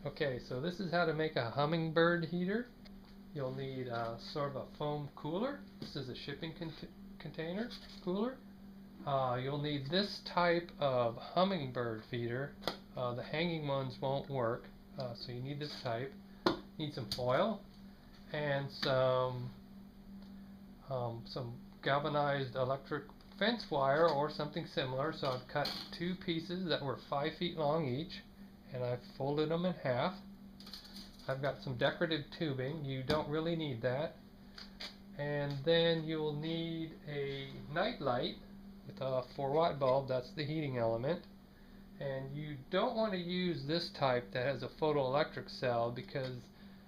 Okay, so this is how to make a Hummingbird heater. You'll need sort of a foam cooler. This is a shipping container cooler. You'll need this type of Hummingbird feeder. The hanging ones won't work, so you need this type. Need some foil and some galvanized electric fence wire or something similar. So I've cut two pieces that were 5 feet long each, and I've folded them in half. I've got some decorative tubing. You don't really need that. And then you'll need a night light with a 4-watt bulb. That's the heating element. And you don't want to use this type that has a photoelectric cell, because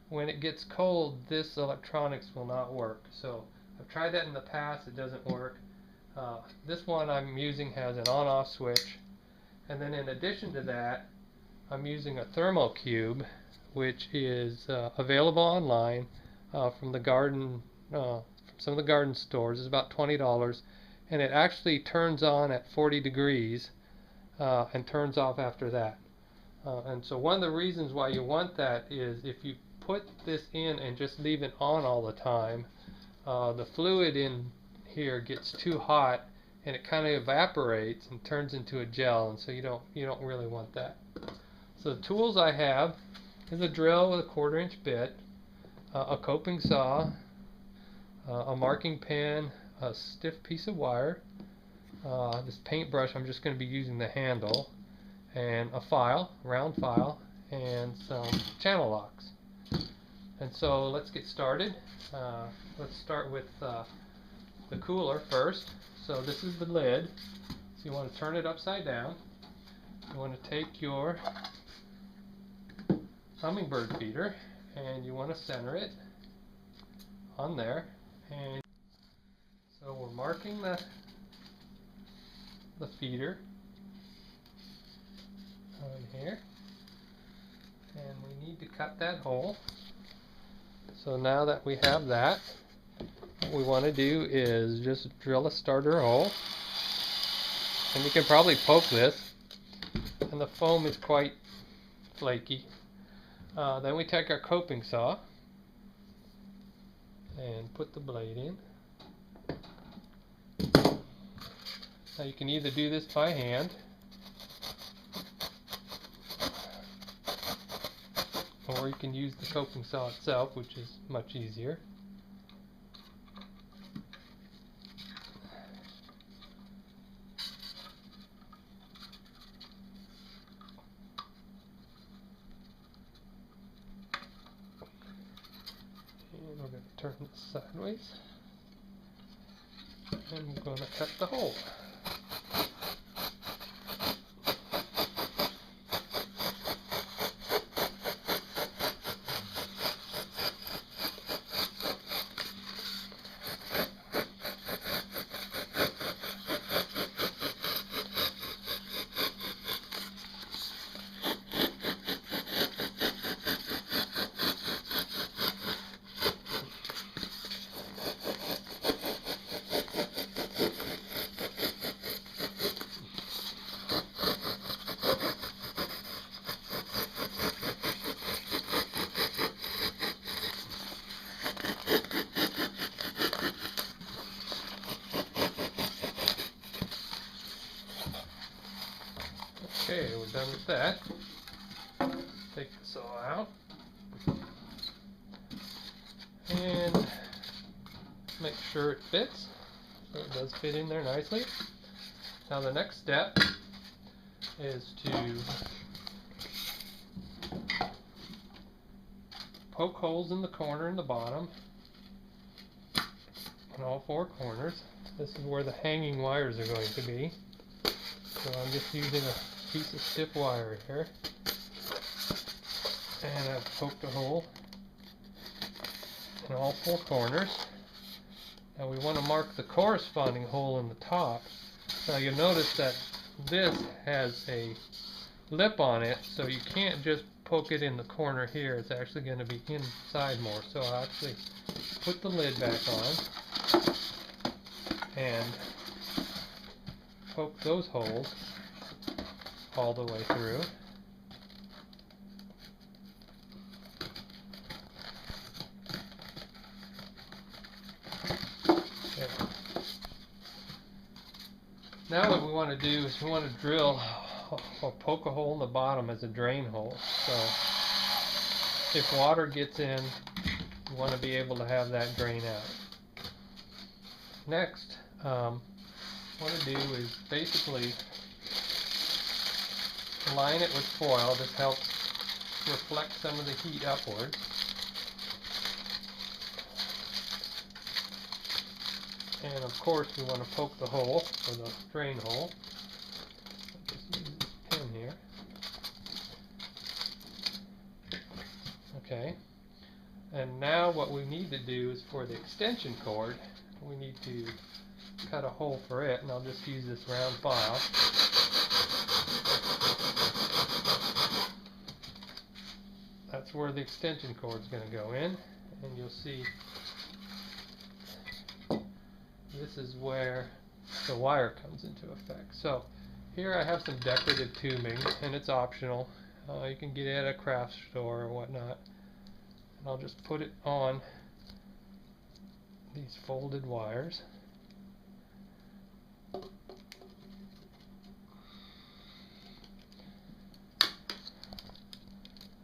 when it gets cold, this electronics will not work. So I've tried that in the past. It doesn't work. This one I'm using has an on-off switch. And then in addition to that, I'm using a thermal cube, which is available online from the garden, from some of the garden stores. It's about $20, and it actually turns on at 40 degrees and turns off after that. And so one of the reasons why you want that is if you put this in and just leave it on all the time, the fluid in here gets too hot and it kind of evaporates and turns into a gel, and so you don't really want that. So the tools I have is a drill with a 1/4-inch bit, a coping saw, a marking pen, a stiff piece of wire, this paintbrush. I'm just going to be using the handle, and a file, round file, and some channel locks. And so let's get started. Let's start with the cooler first. So this is the lid. So you want to turn it upside down. You want to take your Hummingbird feeder and you want to center it on there. And so we're marking the feeder on here, and we need to cut that hole. So now that we have that, what we want to do is just drill a starter hole, and you can probably poke this, and the foam is quite flaky. Then we take our coping saw and put the blade in. Now you can either do this by hand, or you can use the coping saw itself, which is much easier. And we're going to turn this sideways, and we're going to cut the hole. Okay, we're done with that. Take the saw out and make sure it fits. So it does fit in there nicely. Now the next step is to poke holes in the corner and the bottom, in all 4 corners. This is where the hanging wires are going to be. So I'm just using a piece of stiff wire here, and I've poked a hole in all 4 corners. Now we want to mark the corresponding hole in the top. Now you'll notice that this has a lip on it, so you can't just poke it in the corner here. It's actually going to be inside more. So I'll actually put the lid back on and poke those holes all the way through. Now what we want to do is we want to drill or poke a hole in the bottom as a drain hole. So if water gets in, you want to be able to have that drain out. Next, what I want to do is basically line it with foil. This helps reflect some of the heat upwards. And of course we want to poke the hole, or the drain hole. I'll just use this pin here. Okay. And now what we need to do is for the extension cord, we need to cut a hole for it, and I'll just use this round file. That's where the extension cord is going to go in, and you'll see this is where the wire comes into effect. So here I have some decorative tubing, and it's optional. You can get it at a craft store or whatnot. And I'll just put it on these folded wires.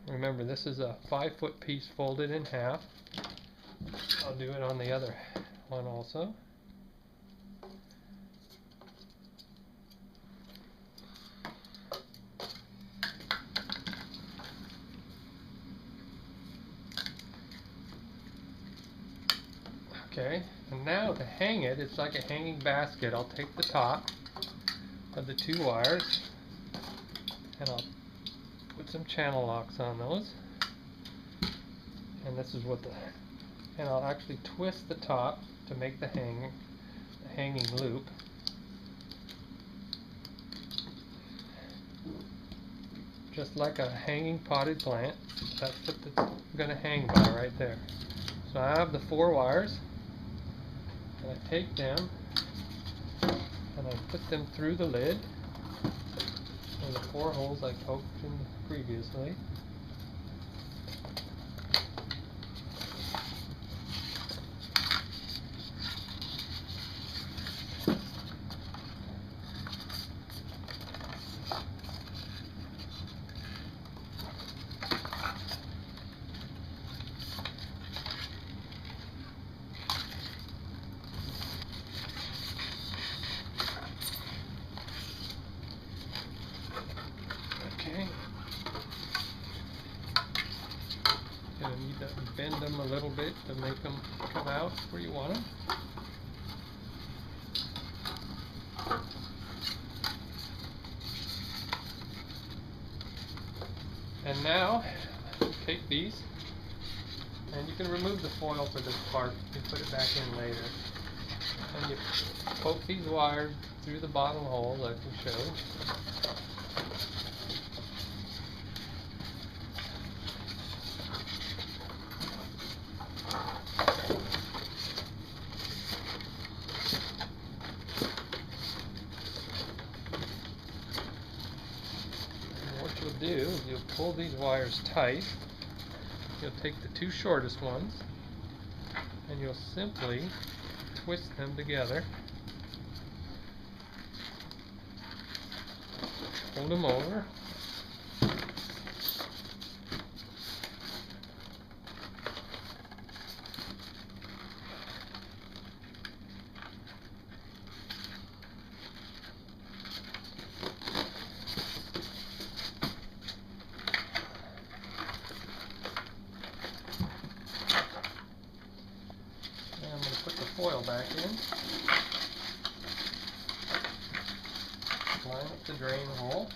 Remember, this is a 5-foot piece folded in half. I'll do it on the other one also. Okay, and now to hang it, it's like a hanging basket. I'll take the top of the 2 wires and I'll put some channel locks on those. And this is what and I'll actually twist the top to make the hanging loop. Just like a hanging potted plant. That's what it's going to hang by right there. So I have the 4 wires. And I take them and I put them through the lid in the 4 holes I poked in previously. Gonna need to bend them a little bit to make them come out where you want them. And now, take these, and you can remove the foil for this part. You can put it back in later. And you poke these wires through the bottom hole like we showed. Do is you'll pull these wires tight. You'll take the 2 shortest ones and you'll simply twist them together. Hold them over. Put the foil back in. Line up the drain hole.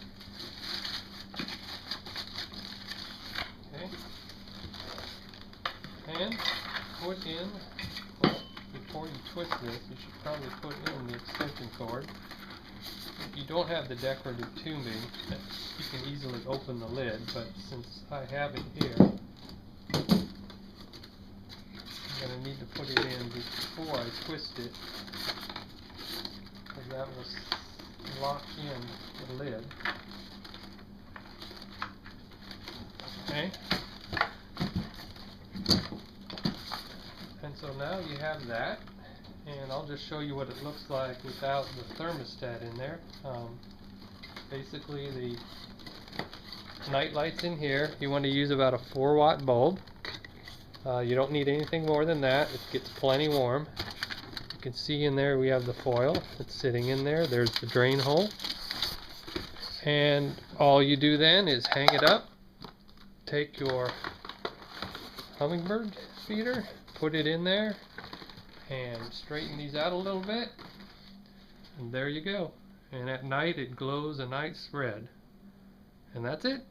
Okay. And put in, well, before you twist this, you should probably put in the extension cord. If you don't have the decorative tubing, you can easily open the lid, but since I have it here, I'm going to need to put it in before I twist it, because that will lock in the lid. Okay. And so now you have that, And I'll just show you what it looks like without the thermostat in there. Basically, the night light's in here. You want to use about a 4-watt bulb. You don't need anything more than that. It gets plenty warm. You can see in there we have the foil that's sitting in there. There's the drain hole. And all you do then is hang it up. Take your Hummingbird feeder, put it in there, and straighten these out a little bit. And there you go. And at night it glows a nice red. And that's it.